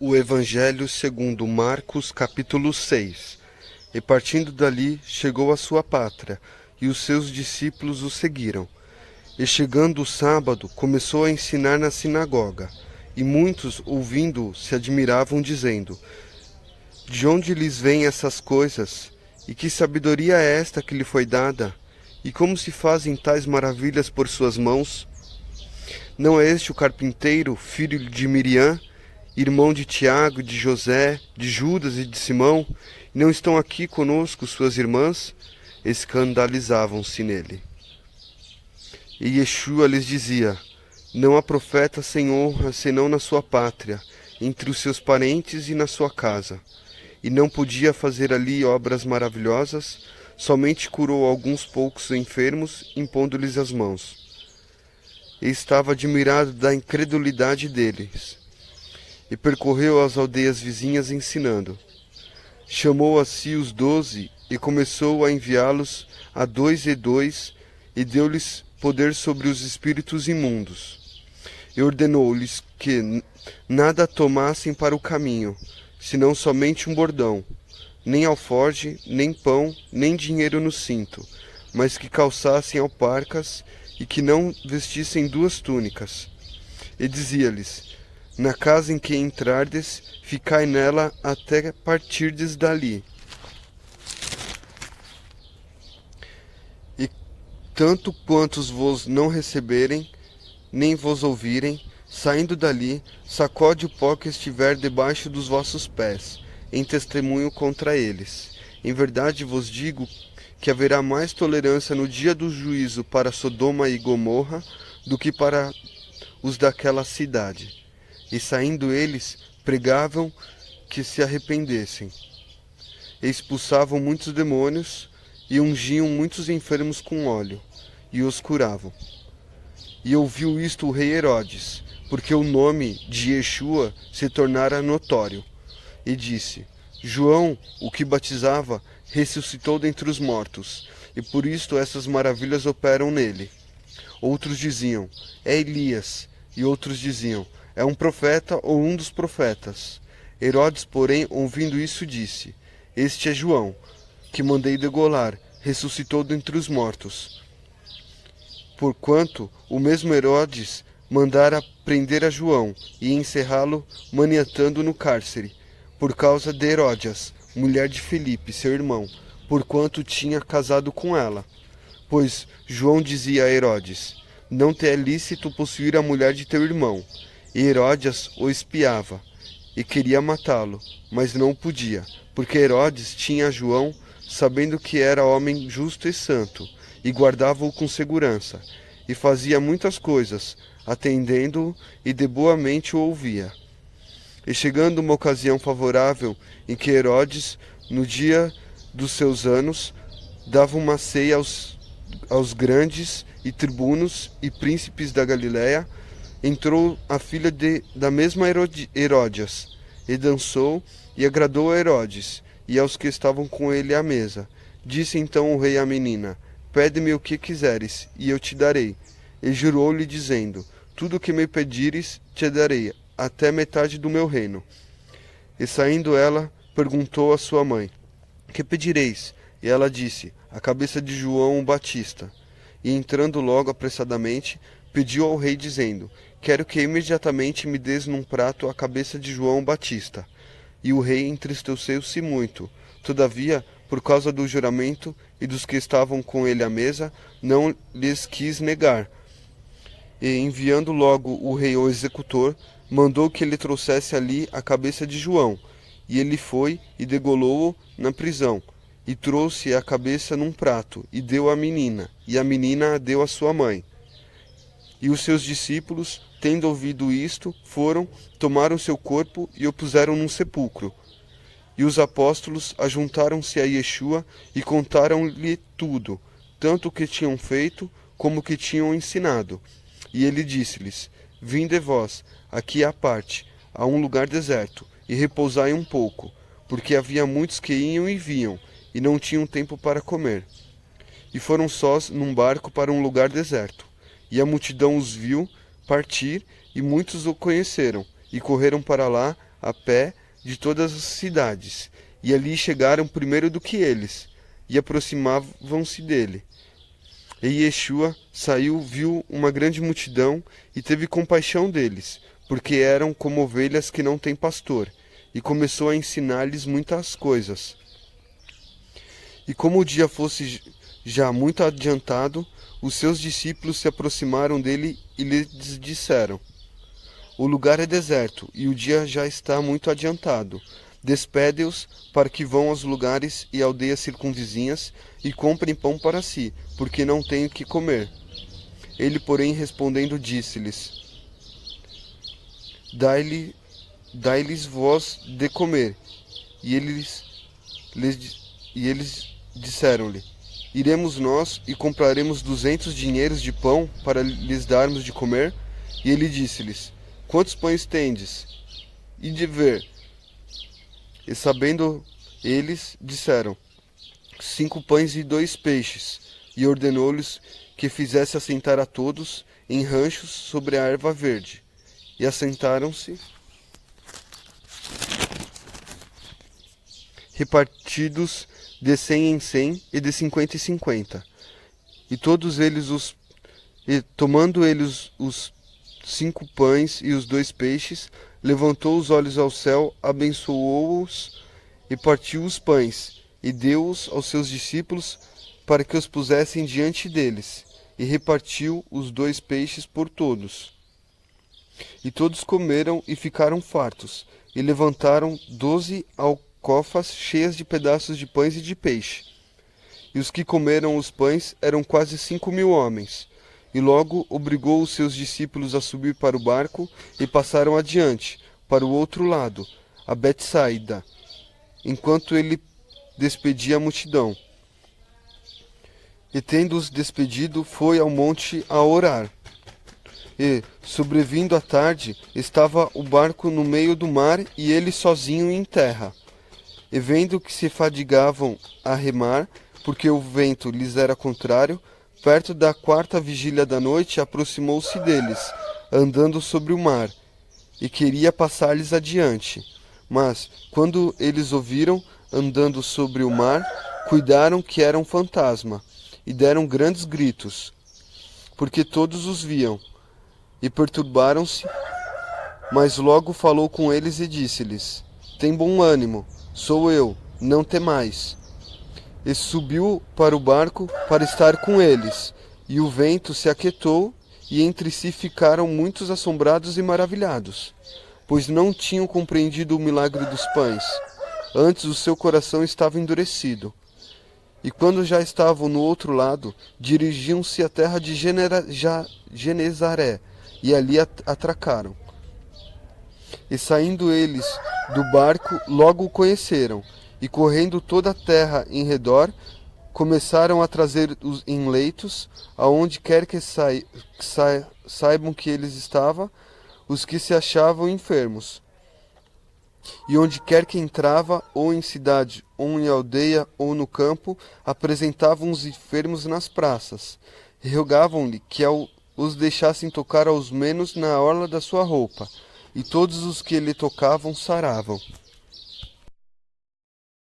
O Evangelho segundo Marcos, capítulo 6. E partindo dali, chegou à sua pátria, e os seus discípulos o seguiram. E chegando o sábado, começou a ensinar na sinagoga, e muitos, ouvindo-o, se admiravam, dizendo: De onde lhes vêm essas coisas? E que sabedoria é esta que lhe foi dada? E como se fazem tais maravilhas por suas mãos? Não é este o carpinteiro, filho de Miriam, irmão de Tiago, de José, de Judas e de Simão? E não estão aqui conosco suas irmãs? Escandalizavam-se nele. E Yeshua lhes dizia: Não há profeta sem honra senão na sua pátria, entre os seus parentes e na sua casa. E não podia fazer ali obras maravilhosas, somente curou alguns poucos enfermos, impondo-lhes as mãos. E estava admirado da incredulidade deles. E percorreu as aldeias vizinhas ensinando. Chamou a si os 12 e começou a enviá-los a 2 e 2 e deu-lhes poder sobre os espíritos imundos. E ordenou-lhes que nada tomassem para o caminho, senão somente um bordão, nem alforje, nem pão, nem dinheiro no cinto, mas que calçassem alparcas e que não vestissem 2 túnicas. E dizia-lhes: Na casa em que entrardes, ficai nela até partirdes dali. E tanto quantos vos não receberem, nem vos ouvirem, saindo dali, sacode o pó que estiver debaixo dos vossos pés, em testemunho contra eles. Em verdade vos digo que haverá mais tolerância no dia do juízo para Sodoma e Gomorra do que para os daquela cidade. E saindo eles, pregavam que se arrependessem. E expulsavam muitos demônios, e ungiam muitos enfermos com óleo, e os curavam. E ouviu isto o rei Herodes, porque o nome de Yeshua se tornara notório. E disse: João, o que batizava, ressuscitou dentre os mortos, e por isto essas maravilhas operam nele. Outros diziam: É Elias, e outros diziam: É um profeta ou um dos profetas. Herodes, porém, ouvindo isso, disse: Este é João, que mandei degolar, ressuscitou dentre os mortos. Porquanto o mesmo Herodes mandara prender a João e encerrá-lo, maniatando no cárcere, por causa de Heródias, mulher de Filipe, seu irmão, porquanto tinha casado com ela. Pois João dizia a Herodes: Não te é lícito possuir a mulher de teu irmão. E Heródias o espiava, e queria matá-lo, mas não o podia, porque Herodes tinha João, sabendo que era homem justo e santo, e guardava-o com segurança, e fazia muitas coisas, atendendo-o, e de boa mente o ouvia. E chegando uma ocasião favorável, em que Herodes, no dia dos seus anos, dava uma ceia aos grandes e tribunos e príncipes da Galiléia, entrou a filha da mesma Heródias, e dançou, e agradou a Herodes, e aos que estavam com ele à mesa. Disse então o rei à menina: Pede-me o que quiseres, e eu te darei. E jurou-lhe, dizendo: Tudo o que me pedires, te darei, até metade do meu reino. E saindo ela, perguntou à sua mãe: Que pedireis? E ela disse: A cabeça de João o Batista. E entrando logo apressadamente, pediu ao rei, dizendo: Quero que imediatamente me des num prato a cabeça de João Batista. E o rei entristeceu-se muito. Todavia, por causa do juramento e dos que estavam com ele à mesa, não lhes quis negar. E, enviando logo o rei ao executor, mandou que ele trouxesse ali a cabeça de João. E ele foi e degolou-o na prisão. E trouxe a cabeça num prato, e deu à menina, e a menina a deu à sua mãe. E os seus discípulos, tendo ouvido isto, foram, tomaram seu corpo e o puseram num sepulcro. E os apóstolos ajuntaram-se a Yeshua e contaram-lhe tudo, tanto o que tinham feito como o que tinham ensinado. E ele disse-lhes: Vinde vós, aqui à parte, a um lugar deserto, e repousai um pouco, porque havia muitos que iam e vinham, e não tinham tempo para comer. E foram sós num barco para um lugar deserto. E a multidão os viu partir, e muitos o conheceram, e correram para lá, a pé de todas as cidades, e ali chegaram primeiro do que eles, e aproximavam-se dele. E Yeshua saiu, viu uma grande multidão e teve compaixão deles, porque eram como ovelhas que não têm pastor, e começou a ensinar-lhes muitas coisas. E como o dia fosse já muito adiantado, os seus discípulos se aproximaram dele e lhes disseram: o lugar é deserto e o dia já está muito adiantado. Despede-os para que vão aos lugares e aldeias circunvizinhas e comprem pão para si, porque não têm o que comer. Ele, porém, respondendo, disse-lhes: Dai-lhes vós de comer. E eles disseram-lhe: Iremos nós e compraremos 200 dinheiros de pão para lhes darmos de comer? E ele disse-lhes: Quantos pães tendes? E de ver. E sabendo eles, disseram: 5 pães e 2 peixes. E ordenou-lhes que fizesse assentar a todos em ranchos sobre a erva verde. E assentaram-se, repartidos de 100 em 100 e de 50 em 50. E todos eles tomando eles os 5 pães e os 2 peixes, levantou os olhos ao céu, abençoou-os e partiu os pães, e deu-os aos seus discípulos para que os pusessem diante deles, e repartiu os 2 peixes por todos. E todos comeram e ficaram fartos, e levantaram 12 alcofas cheias de pedaços de pães e de peixe. E os que comeram os pães eram quase 5.000 homens. E logo obrigou os seus discípulos a subir para o barco e passaram adiante, para o outro lado, a Betsaida, enquanto ele despedia a multidão. E tendo-os despedido, foi ao monte a orar. E, sobrevindo a tarde, estava o barco no meio do mar e ele sozinho em terra. E vendo que se fadigavam a remar, porque o vento lhes era contrário, perto da 4ª vigília da noite, aproximou-se deles, andando sobre o mar, e queria passar-lhes adiante. Mas, quando eles o viram andando sobre o mar, cuidaram que era um fantasma, e deram grandes gritos, porque todos os viam, e perturbaram-se. Mas logo falou com eles e disse-lhes: Tem bom ânimo, sou eu, não temais. E subiu para o barco para estar com eles. E o vento se aquietou, e entre si ficaram muitos assombrados e maravilhados, pois não tinham compreendido o milagre dos pães. Antes o seu coração estava endurecido. E quando já estavam no outro lado, dirigiam-se à terra de Genezaré, e ali atracaram. E saindo eles do barco, logo o conheceram, e correndo toda a terra em redor, começaram a trazer-os em leitos, aonde quer que saibam que eles estavam, os que se achavam enfermos. E onde quer que entrava, ou em cidade, ou em aldeia, ou no campo, apresentavam os enfermos nas praças, e rogavam-lhe que os deixassem tocar aos menos na orla da sua roupa, e todos os que lhe tocavam saravam.